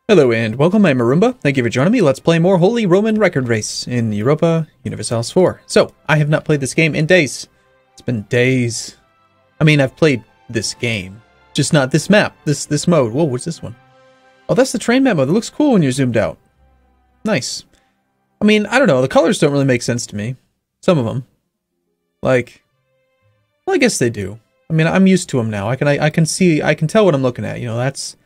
Hello and welcome, I'm Arumba. Thank you for joining me. Let's play more Holy Roman Record Race in Europa Universalis IV. So, I have not played this game in days. It's been days. I mean, I've played this game. Just not this map, this mode. Whoa, what's this one? Oh, that's the train map mode. It looks cool when you're zoomed out. Nice. I mean, I don't know. The colors don't really make sense to me. Some of them. Like, well, I guess they do. I mean, I'm used to them now. I can tell what I'm looking at. You know, that's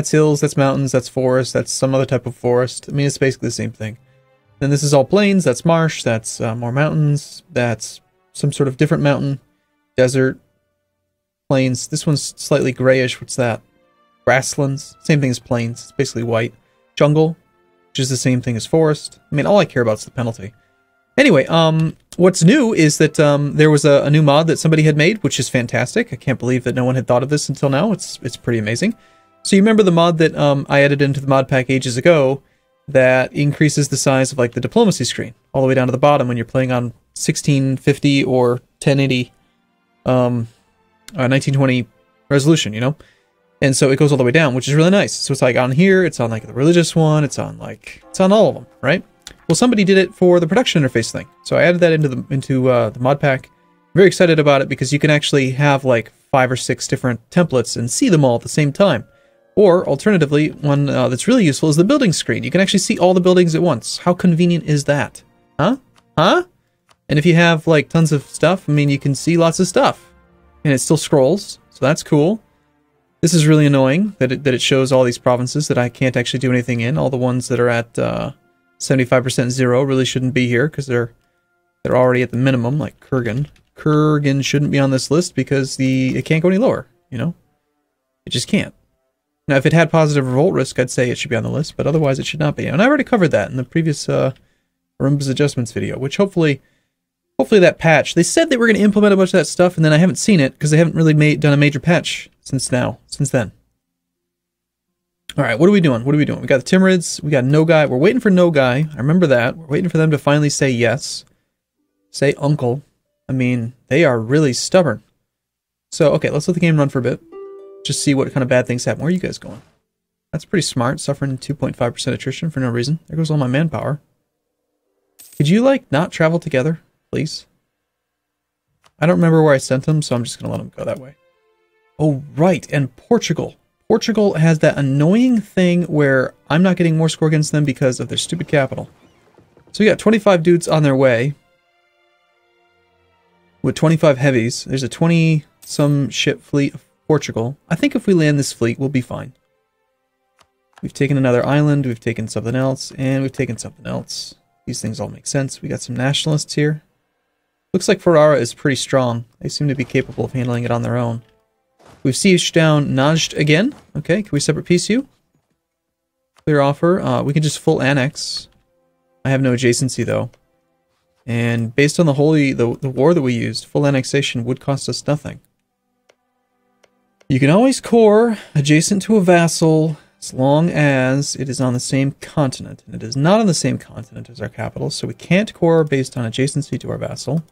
hills, that's mountains, that's forest, that's some other type of forest. I mean, it's basically the same thing. Then this is all plains, that's marsh, that's more mountains, that's some sort of different mountain, desert, plains. This one's slightly grayish. What's that? Grasslands. Same thing as plains. It's basically white. Jungle, which is the same thing as forest. I mean, all I care about is the penalty. Anyway, what's new is that there was a new mod that somebody had made, which is fantastic. I can't believe that no one had thought of this until now. It's pretty amazing. So you remember the mod that I added into the mod pack ages ago that increases the size of like the diplomacy screen all the way down to the bottom when you're playing on 1650 or 1080, 1920 resolution, you know? And so it goes all the way down, which is really nice. So it's like on here, it's on like the religious one, it's on all of them, right? Well, somebody did it for the production interface thing. So I added that into the mod pack. I'm very excited about it because you can actually have like 5 or 6 different templates and see them all at the same time. Or, alternatively, one that's really useful is the building screen. You can actually see all the buildings at once. How convenient is that? Huh? Huh? And if you have, like, tons of stuff, I mean, you can see lots of stuff. And it still scrolls, so that's cool. This is really annoying, that it shows all these provinces that I can't actually do anything in. All the ones that are at 75% zero really shouldn't be here, because they're already at the minimum, like Kurgan. Kurgan shouldn't be on this list because it can't go any lower, you know? It just can't. Now, if it had positive revolt risk, I'd say it should be on the list, but otherwise it should not be. And I already covered that in the previous Arumba's Adjustments video, which hopefully that patch, they said they were going to implement a bunch of that stuff, and then I haven't seen it, because they haven't really done a major patch since then. Alright, what are we doing? We got the Timurids, we got Nogai, we're waiting for Nogai, I remember that, we're waiting for them to finally say yes. Say uncle. I mean, they are really stubborn. So, okay, let's let the game run for a bit. Just see what kind of bad things happen. Where are you guys going? That's pretty smart, suffering 2.5% attrition for no reason. There goes all my manpower. Could you, like, not travel together, please? I don't remember where I sent them, so I'm just going to let them go that way. Oh, right, and Portugal. Portugal has that annoying thing where I'm not getting more score against them because of their stupid capital. So we got 25 dudes on their way with 25 heavies. There's a 20-some ship fleet of Portugal. I think if we land this fleet, we'll be fine. We've taken another island, we've taken something else, and we've taken something else. These things all make sense. We got some nationalists here. Looks like Ferrara is pretty strong. They seem to be capable of handling it on their own. We've sieged down Najd again. Okay, can we separate peace you? Clear offer. We can just full annex. I have no adjacency though. And based on the war that we used, full annexation would cost us nothing. You can always core adjacent to a vassal as long as it is on the same continent. And it is not on the same continent as our capital, so we can't core based on adjacency to our vassal.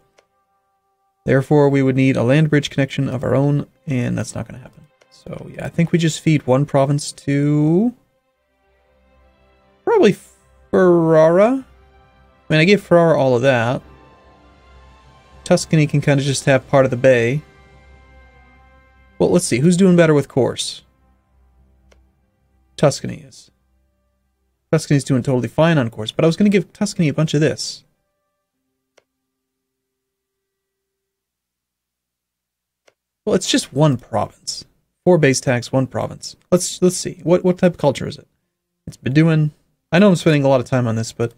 Therefore, we would need a land bridge connection of our own, and that's not going to happen. So, yeah, I think we just feed one province to probably Ferrara. I mean, I gave Ferrara all of that. Tuscany can kind of just have part of the bay. Well, let's see. Who's doing better with cores? Tuscany is. Tuscany's doing totally fine on cores, but I was going to give Tuscany a bunch of this. Well, it's just one province. 4 base tax, 1 province. Let's see. What type of culture is it? It's Bedouin. I know I'm spending a lot of time on this, but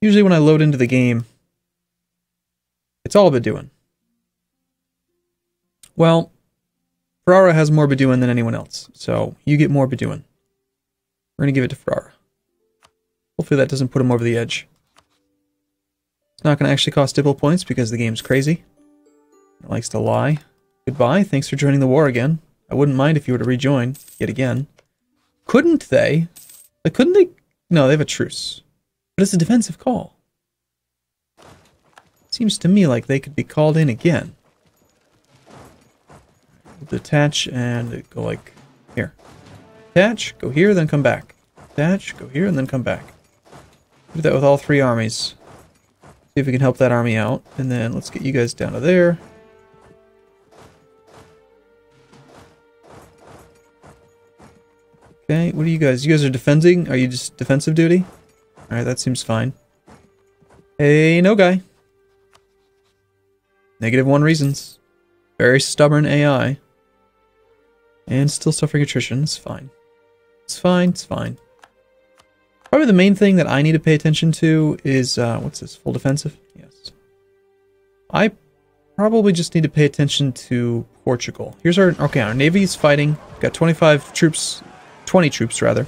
usually when I load into the game, it's all Bedouin. Well, Ferrara has more Bedouin than anyone else, so you get more Bedouin. We're going to give it to Ferrara. Hopefully that doesn't put him over the edge. It's not going to actually cost Diplo points because the game's crazy. It likes to lie. Goodbye, thanks for joining the war again. I wouldn't mind if you were to rejoin, yet again. Couldn't they? Couldn't they? No, they have a truce. But it's a defensive call. Seems to me like they could be called in again. Detach and go like here. Detach, go here, then come back. Detach, go here, and then come back. Do that with all 3 armies. See if we can help that army out. And then let's get you guys down to there. Okay, what are you guys? You guys are defending? Are you just defensive duty? Alright, that seems fine. Hey, no guy. -1 reasons. Very stubborn AI. And still suffering attrition. It's fine. It's fine, it's fine. Probably the main thing that I need to pay attention to is, what's this, full defensive? Yes. I probably just need to pay attention to Portugal. Here's our, okay, our navy's fighting. Got 25 troops, 20 troops rather,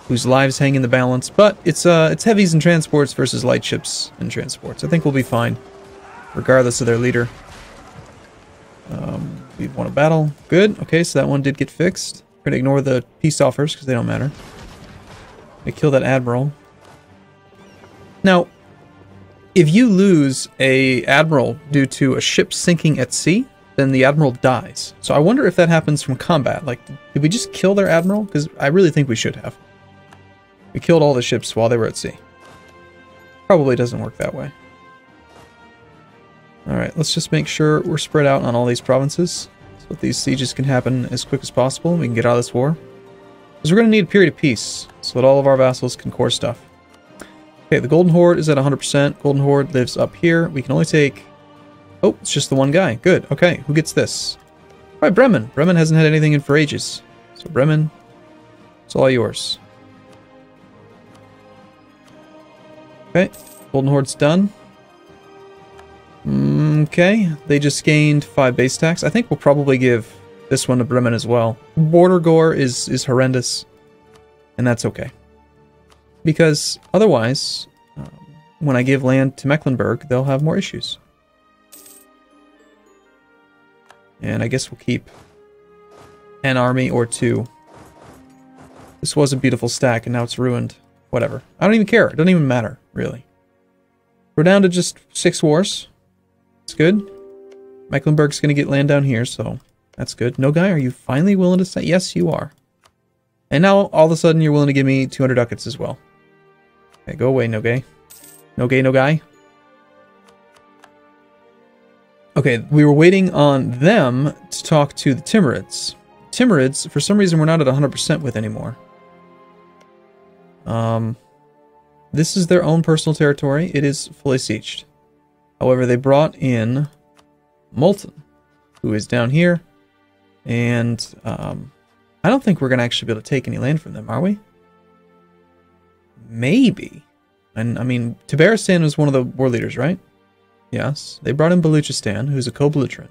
whose lives hang in the balance, but it's heavies and transports versus light ships and transports. I think we'll be fine, regardless of their leader. We've won a battle. Good, okay, so that one did get fixed. We're gonna ignore the peace offers, because they don't matter. They kill that admiral. Now, if you lose a admiral due to a ship sinking at sea, then the admiral dies. So I wonder if that happens from combat. Like, did we just kill their admiral? Because I really think we should have. We killed all the ships while they were at sea. Probably doesn't work that way. Alright, let's just make sure we're spread out on all these provinces, so that these sieges can happen as quick as possible and we can get out of this war. Because we're going to need a period of peace, so that all of our vassals can core stuff. Okay, the Golden Horde is at 100%. Golden Horde lives up here. We can only take... Oh, it's just the one guy. Good. Okay, who gets this? Alright, Bremen. Bremen hasn't had anything in for ages. So Bremen, it's all yours. Okay, Golden Horde's done. Okay, they just gained 5 base tax. I think we'll probably give this one to Bremen as well. Border gore is horrendous, and that's okay. Because otherwise, when I give land to Mecklenburg, they'll have more issues. And I guess we'll keep an army or 2. This was a beautiful stack, and now it's ruined. Whatever. I don't even care. It doesn't even matter, really. We're down to just 6 wars. It's good. Mecklenburg's going to get land down here, so that's good. No guy, are you finally willing to say? Yes, you are. And now, all of a sudden, you're willing to give me 200 ducats as well. Okay, go away, no gay. No gay, no guy. Okay, we were waiting on them to talk to the Timurids. Timurids, for some reason, we're not at 100% with anymore. This is their own personal territory. It is fully sieged. However, they brought in Molten, who is down here. And I don't think we're going to actually be able to take any land from them, are we? Maybe. And, I mean, Tabaristan was one of the war leaders, right? Yes. They brought in Baluchistan, who's a co-belligerent.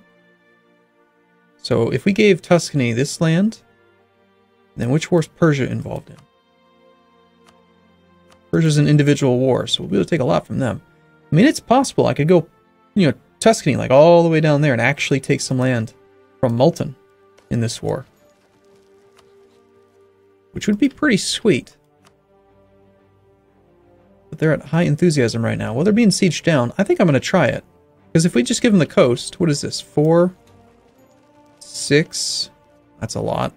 So, if we gave Tuscany this land, then which war is Persia involved in? Persia's an individual war, so we'll be able to take a lot from them. I mean, it's possible I could go, you know, Tuscany, like all the way down there, and actually take some land from Molten in this war. Which would be pretty sweet. But they're at high enthusiasm right now. Well, they're being sieged down. I think I'm going to try it. Because if we just give them the coast, what is this? 4, 6. That's a lot.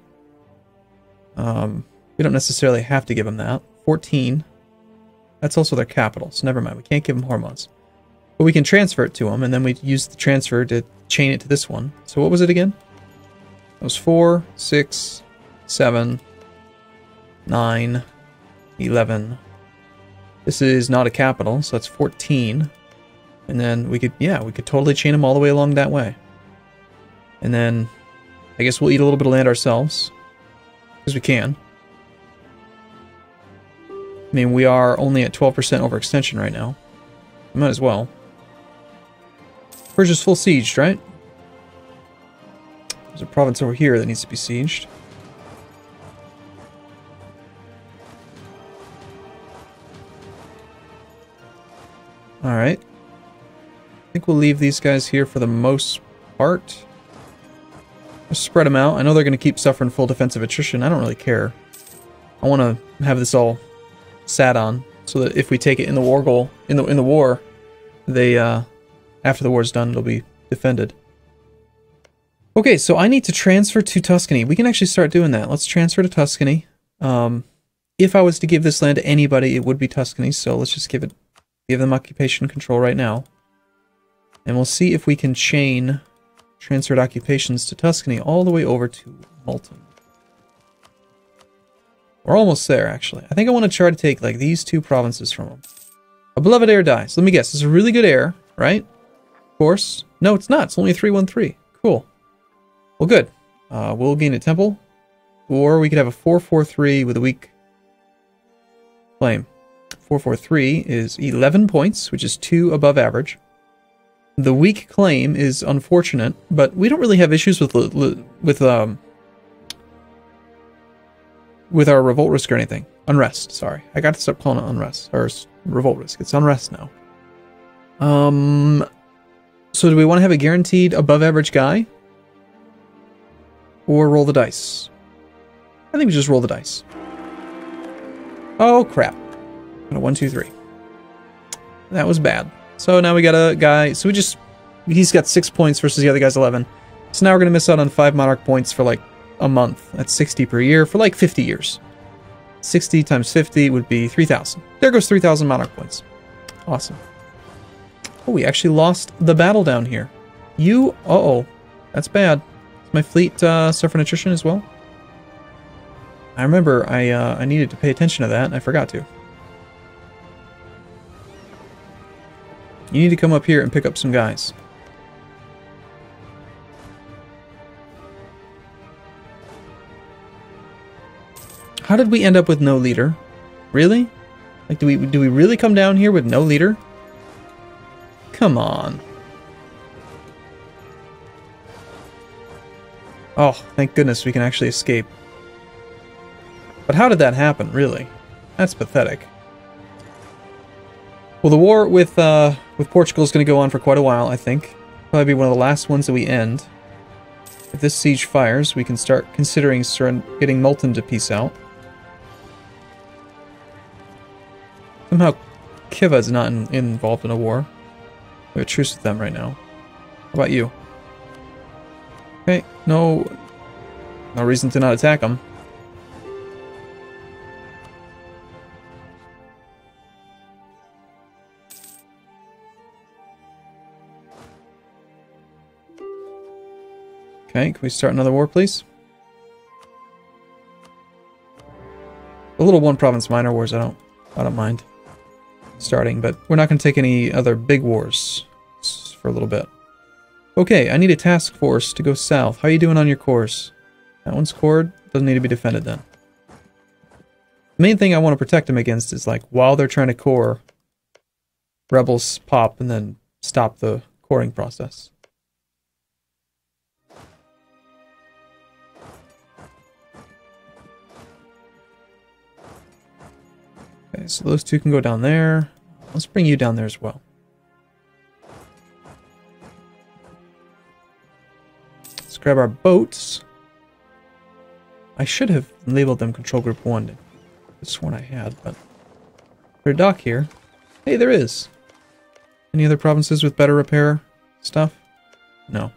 We don't necessarily have to give them that. 14. That's also their capital, so never mind. We can't give them Hormuz. But we can transfer it to them, and then we use the transfer to chain it to this one. So what was it again? It was 4, 6, 7, 9, 11. This is not a capital, so that's 14. And then we could, yeah, we could totally chain them all the way along that way. And then I guess we'll eat a little bit of land ourselves, because we can. I mean, we are only at 12% overextension right now. We might as well. Persia's full sieged, right? There's a province over here that needs to be sieged. Alright. I think we'll leave these guys here for the most part. Let's spread them out. I know they're going to keep suffering full defensive attrition. I don't really care. I want to have this all sat on, so that if we take it in the war goal, in the war, they after the war's done, it'll be defended. Okay, so I need to transfer to Tuscany. We can actually start doing that. Let's transfer to Tuscany. if I was to give this land to anybody, it would be Tuscany, so let's just give them occupation control right now. And we'll see if we can chain transferred occupations to Tuscany all the way over to Multan. We're almost there, actually. I think I want to try to take, like, these two provinces from them. A beloved heir dies. Let me guess. It's a really good heir, right? Of course. No, it's not. It's only a 313. Cool. Well, good. We'll gain a temple. Or we could have a 443 with a weak claim. 443 is 11 points, which is 2 above average. The weak claim is unfortunate, but we don't really have issues with our revolt risk or anything. Unrest, sorry. I got to stop calling it unrest. Or revolt risk. It's unrest now. So do we want to have a guaranteed above average guy? Or roll the dice? I think we just roll the dice. Oh, crap. 1, 2, 3. That was bad. So now we got a guy. So he's got 6 points versus the other guy's 11. So now we're going to miss out on 5 monarch points for like a month. That's 60 per year for like 50 years. 60 times 50 would be 3,000. There goes 3,000 monarch points. Awesome. Oh, we actually lost the battle down here. Uh-oh. That's bad. Does my fleet suffer attrition as well? I remember I needed to pay attention to that, and I forgot to. You need to come up here and pick up some guys. How did we end up with no leader? Really? Like, do we really come down here with no leader? Come on. Oh, thank goodness we can actually escape. But how did that happen, really? That's pathetic. Well, the war with Portugal is going to go on for quite a while, I think. Probably be one of the last ones that we end. If this siege fires, we can start considering getting Multan to peace out. Somehow, Kiva's not involved in a war. We have a truce with them right now. How about you? Okay, no reason to not attack them. Okay, can we start another war, please? The little one province minor wars, I don't mind starting, but we're not going to take any other big wars for a little bit. Okay, I need a task force to go south. How are you doing on your cores? That one's cored. Doesn't need to be defended then. The main thing I want to protect them against is, like, while they're trying to core, rebels pop and then stop the coring process. Okay, so those two can go down there. Let's bring you down there as well. Let's grab our boats. I should have labeled them Control Group 1. I could have sworn I had, but... Is there a dock here? Hey, there is! Any other provinces with better repair stuff? No.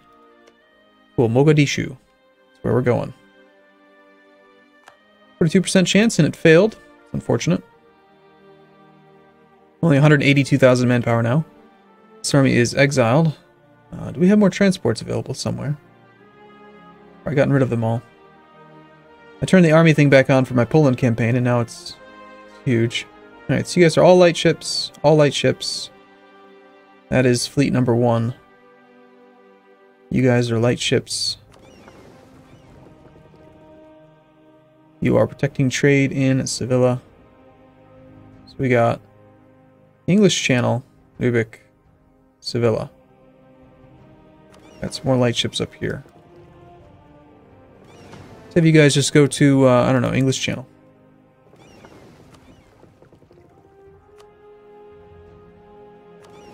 Cool, Mogadishu. That's where we're going. 42% chance, and it failed. Unfortunate. Only 182,000 manpower now. This army is exiled. Do we have more transports available somewhere? I've gotten rid of them all. I turned the army thing back on for my Poland campaign, and now it's huge. Alright, so you guys are all light ships. All light ships. That is fleet number 1. You guys are light ships. You are protecting trade in Sevilla. So we got English Channel, Lubeck, Sevilla. Got some more light ships up here. Let's have you guys just go to, I don't know, English Channel.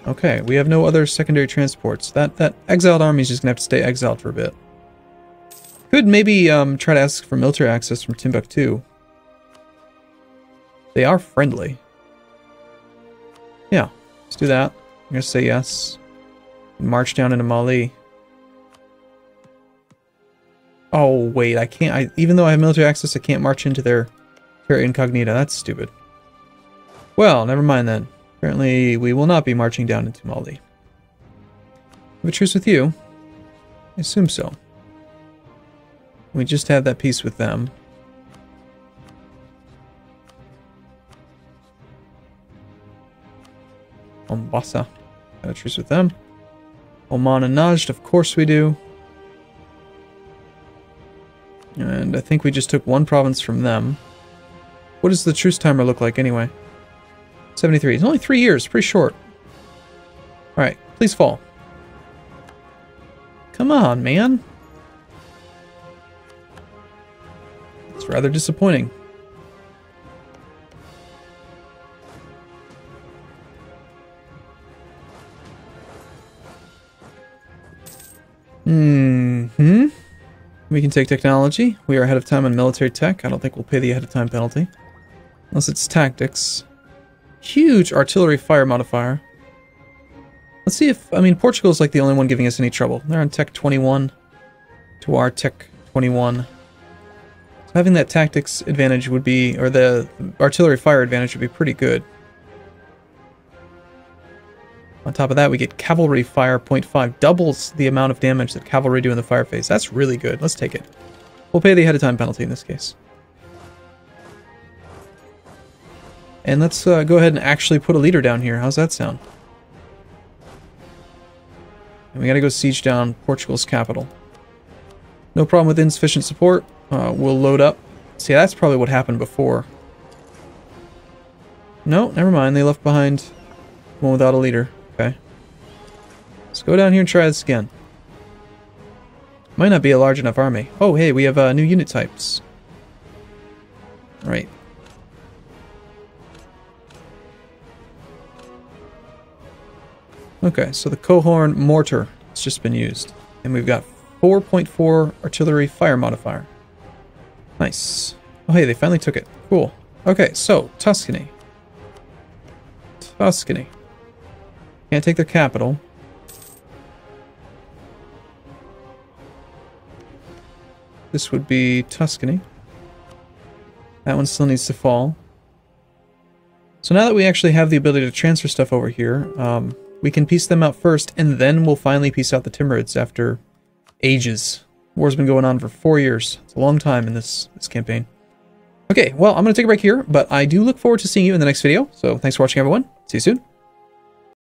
Okay, we have no other secondary transports. That exiled army is just going to have to stay exiled for a bit. Could maybe try to ask for military access from Timbuktu. They are friendly. Yeah, let's do that. I'm going to say yes. March down into Mali. Oh, wait, I can't. Even though I have military access, I can't march into their Terra Incognita, that's stupid. Well, never mind then. Apparently, we will not be marching down into Maldi. Have a truce with you? I assume so. We just had that peace with them. Mombasa. Got a truce with them. Oman and Najd, of course we do. And I think we just took one province from them. What does the truce timer look like anyway? 73. It's only 3 years. Pretty short. Alright, please fall. Come on, man. It's rather disappointing. We can take technology. We are ahead of time on military tech. I don't think we'll pay the ahead of time penalty. Unless it's tactics. Huge artillery fire modifier. Let's see if... I mean, Portugal's like the only one giving us any trouble. They're on tech 21 to our tech 21. So having that tactics advantage would be... or the artillery fire advantage would be pretty good. On top of that, we get cavalry fire 0.5. Doubles the amount of damage that cavalry do in the fire phase. That's really good. Let's take it. We'll pay the ahead of time penalty in this case. And let's go ahead and actually put a leader down here. How's that sound? And we gotta go siege down Portugal's capital. No problem with insufficient support. We'll load up. See, that's probably what happened before. No, never mind. They left behind one without a leader. Okay. Let's go down here and try this again. Might not be a large enough army. Oh, hey, we have new unit types. Right. Okay, so the Cohorn mortar has just been used. And we've got 4.4 artillery fire modifier. Nice. Oh, hey, they finally took it. Cool. Okay, so, Tuscany. Tuscany. Can't take their capital. This would be Tuscany. That one still needs to fall. So now that we actually have the ability to transfer stuff over here, we can piece them out first, and then we'll finally piece out the Timurids after ages. War's been going on for 4 years. It's a long time in this campaign. Okay, well, I'm going to take a break here, but I do look forward to seeing you in the next video. So thanks for watching, everyone. See you soon.